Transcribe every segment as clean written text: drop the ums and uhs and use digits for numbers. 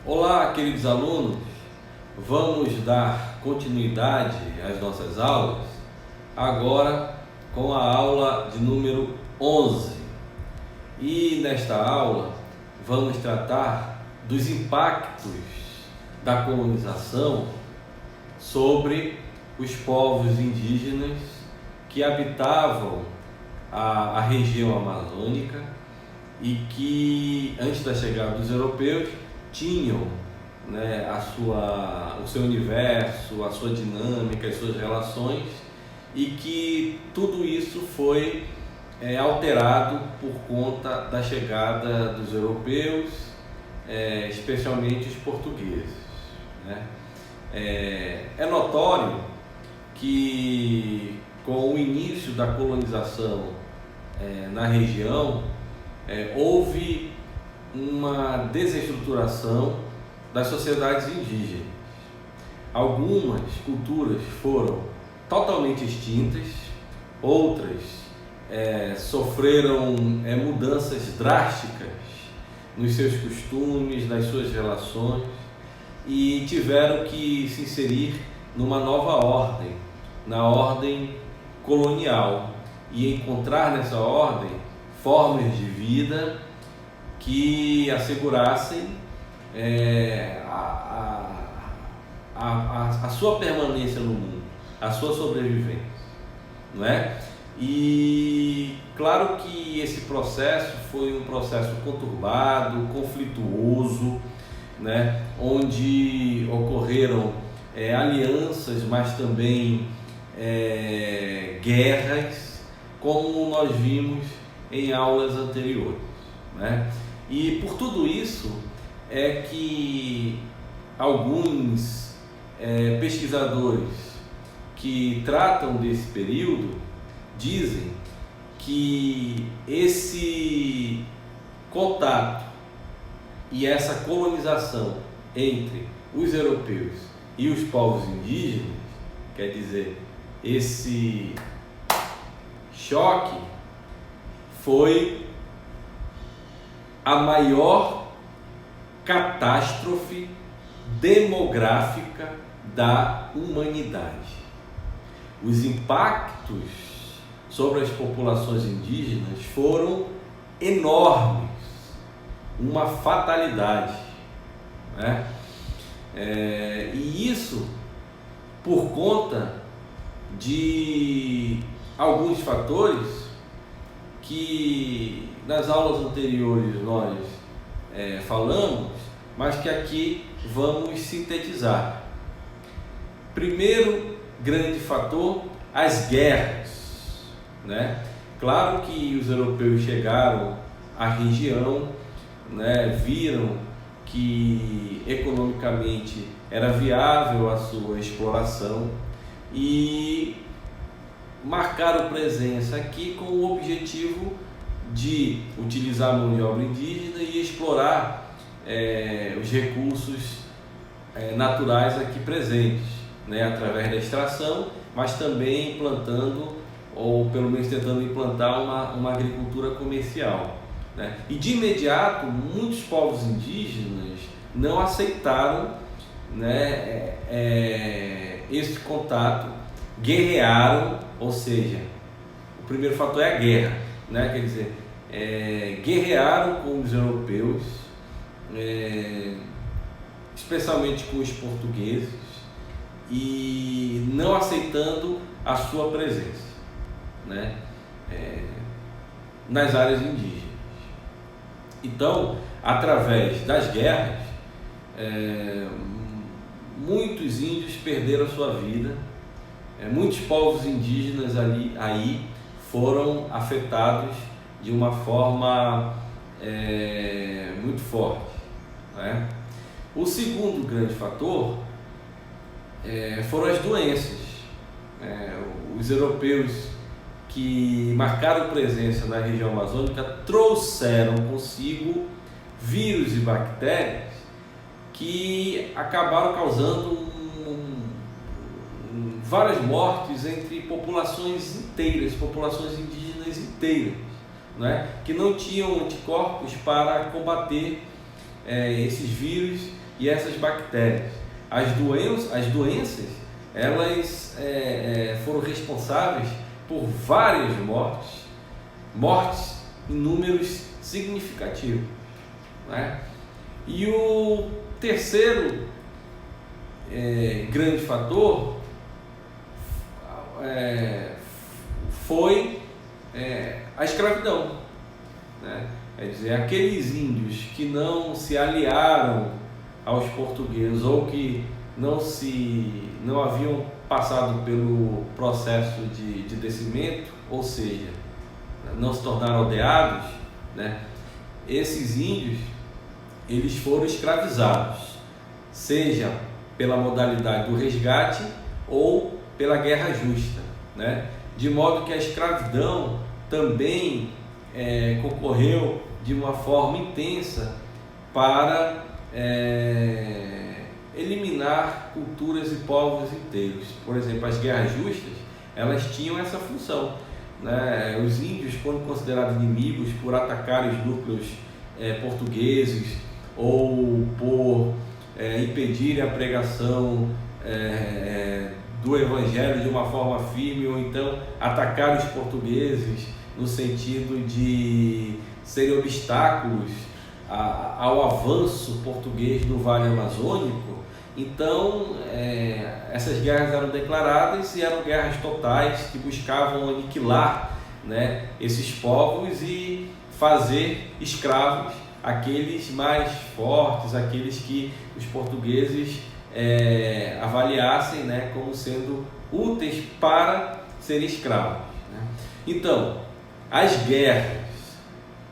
Olá, queridos alunos, vamos dar continuidade às nossas aulas, agora com a aula de número 11. E nesta aula vamos tratar dos impactos da colonização sobre os povos indígenas que habitavam a região amazônica e que, antes da chegada dos europeus, tinham, né, o seu universo, a sua dinâmica, as suas relações, e que tudo isso foi alterado por conta da chegada dos europeus, especialmente os portugueses, né? É notório que com o início da colonização na região houve uma desestruturação das sociedades indígenas. Algumas culturas foram totalmente extintas, outras sofreram mudanças drásticas nos seus costumes, nas suas relações, e tiveram que se inserir numa nova ordem, na ordem colonial, e encontrar nessa ordem formas de vida que assegurassem a sua permanência no mundo, a sua sobrevivência, não é? E claro que esse processo foi um processo conturbado, conflituoso, né? Onde ocorreram alianças, mas também guerras, como nós vimos em aulas anteriores, né? E por tudo isso é que alguns pesquisadores que tratam desse período dizem que esse contato e essa colonização entre os europeus e os povos indígenas, quer dizer, esse choque foi a maior catástrofe demográfica da humanidade. Os impactos sobre as populações indígenas foram enormes, uma fatalidade, né? E isso por conta de alguns fatores que nas aulas anteriores nós falamos, mas que aqui vamos sintetizar. Primeiro grande fator, as guerras, né? Claro que os europeus chegaram à região, né, viram que economicamente era viável a sua exploração e marcaram presença aqui com o objetivo de utilizar a mão de obra indígena e explorar os recursos naturais aqui presentes, né, através da extração, mas também implantando, ou pelo menos tentando implantar uma agricultura comercial, né? E de imediato muitos povos indígenas não aceitaram, né, esse contato, guerrearam, ou seja, o primeiro fator é a guerra, né? Quer dizer, guerrearam com os europeus, especialmente com os portugueses, e não aceitando a sua presença, né, nas áreas indígenas. Então, através das guerras, muitos índios perderam a sua vida, muitos povos indígenas aí foram afetados de uma forma muito forte, né? O segundo grande fator foram as doenças. Os europeus que marcaram presença na região amazônica trouxeram consigo vírus e bactérias que acabaram causando várias mortes entre populações inteiras, populações indígenas inteiras, né? Que não tinham anticorpos para combater esses vírus e essas bactérias. As doenças elas foram responsáveis por várias mortes em números significativos, né? E o terceiro grande fator foi a escravidão, né? Quer dizer, aqueles índios que não se aliaram aos portugueses ou que não haviam passado pelo processo de descimento, ou seja, não se tornaram aldeados, né? Esses índios eles foram escravizados, seja pela modalidade do resgate ou pela guerra justa, né? De modo que a escravidão também concorreu de uma forma intensa para eliminar culturas e povos inteiros. Por exemplo, as guerras justas, elas tinham essa função, né? Os índios, quando considerados inimigos por atacar os núcleos portugueses ou por impedirem a pregação do evangelho de uma forma firme, ou então atacar os portugueses no sentido de serem obstáculos ao avanço português no Vale Amazônico. Então essas guerras eram declaradas e eram guerras totais que buscavam aniquilar, né, esses povos e fazer escravos aqueles mais fortes, aqueles que os portugueses avaliassem, né, como sendo úteis para ser escravos, né? Então, as guerras,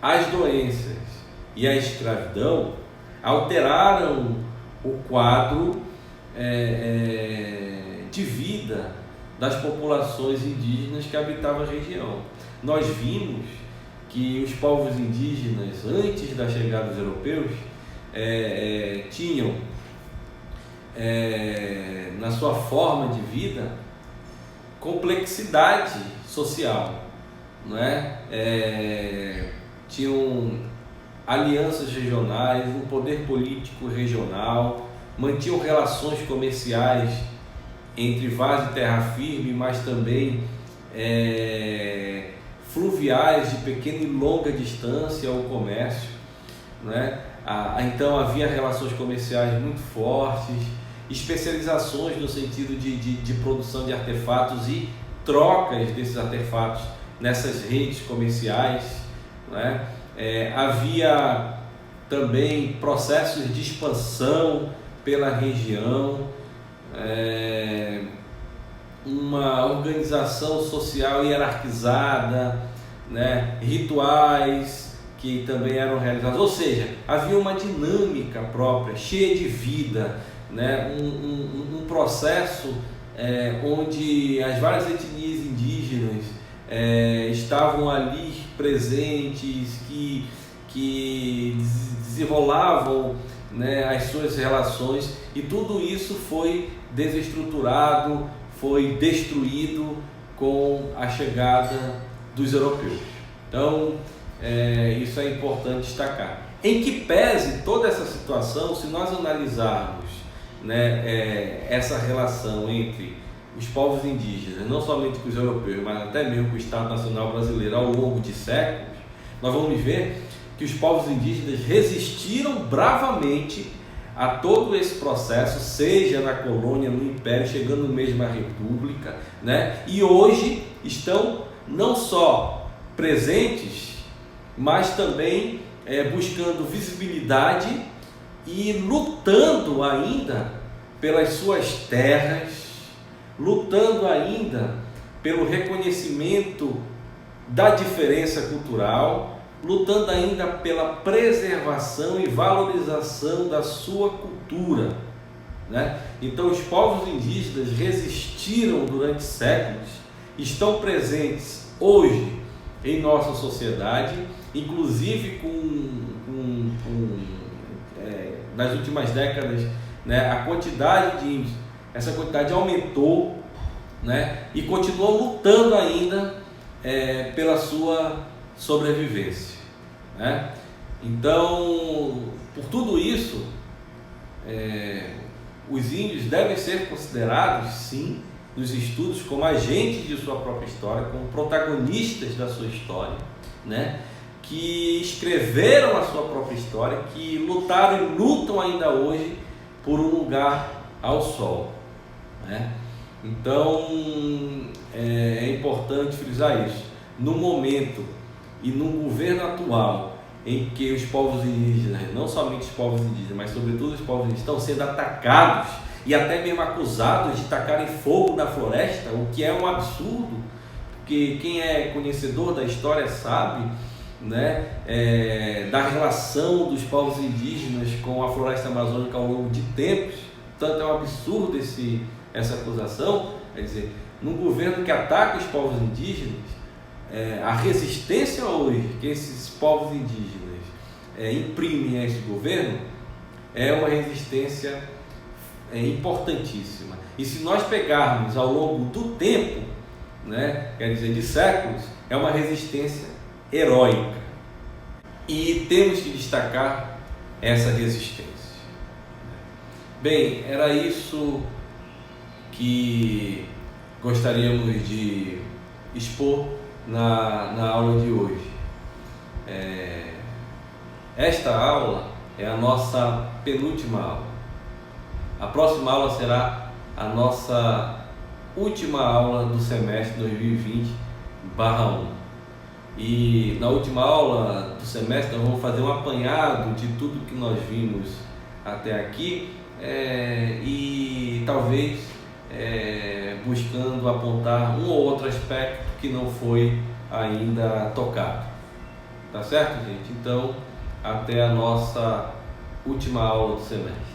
as doenças e a escravidão alteraram o quadro de vida das populações indígenas que habitavam a região. Nós vimos que os povos indígenas, antes da chegada dos europeus, tinham na sua forma de vida complexidade social, não é? Tinham alianças regionais, um poder político regional, mantinham relações comerciais entre vaz e terra firme, mas também fluviais de pequena e longa distância ao comércio, né? Então havia relações comerciais muito fortes, especializações no sentido de produção de artefatos e trocas desses artefatos nessas redes comerciais, né? Havia também processos de expansão pela região, uma organização social hierarquizada, né? Rituais que também eram realizados, ou seja, havia uma dinâmica própria, cheia de vida, né? Um processo onde as várias etnias indígenas estavam ali presentes, que desenrolavam, né, as suas relações, e tudo isso foi desestruturado, foi destruído com a chegada dos europeus. Então, isso é importante destacar. Em que pese toda essa situação, se nós analisarmos, né, essa relação entre os povos indígenas, não somente com os europeus, mas até mesmo com o Estado Nacional Brasileiro ao longo de séculos, nós vamos ver que os povos indígenas resistiram bravamente a todo esse processo, seja na colônia, no império, chegando mesmo à república, né? E hoje estão não só presentes, mas também buscando visibilidade e lutando ainda pelas suas terras, lutando ainda pelo reconhecimento da diferença cultural, lutando ainda pela preservação e valorização da sua cultura, né? Então os povos indígenas resistiram durante séculos, estão presentes hoje em nossa sociedade, inclusive nas últimas décadas, né, a quantidade de índios, essa quantidade aumentou, né, e continuam lutando ainda pela sua sobrevivência, né? Então, por tudo isso, os índios devem ser considerados, sim, nos estudos como agentes de sua própria história, como protagonistas da sua história, né? Que escreveram a sua própria história, que lutaram e lutam ainda hoje por um lugar ao sol, né? Então é importante frisar isso. No momento e no governo atual em que os povos indígenas, não somente os povos indígenas, mas sobretudo os povos indígenas, estão sendo atacados e até mesmo acusados de tacarem fogo na floresta, o que é um absurdo, porque quem é conhecedor da história sabe, né, da relação dos povos indígenas com a floresta amazônica ao longo de tempos. Tanto é um absurdo essa acusação. Quer dizer, num governo que ataca os povos indígenas, a resistência hoje que esses povos indígenas imprimem a esse governo é uma resistência importantíssima. E se nós pegarmos ao longo do tempo, né, quer dizer, de séculos, é uma resistência heróica. E temos que destacar essa resistência. Bem, era isso que gostaríamos de expor na aula de hoje. Esta aula é a nossa penúltima aula. A próxima aula será a nossa última aula do semestre 2020/1. E na última aula do semestre nós vamos fazer um apanhado de tudo que nós vimos até aqui, e talvez buscando apontar um ou outro aspecto que não foi ainda tocado. Tá certo, gente? Então, até a nossa última aula do semestre.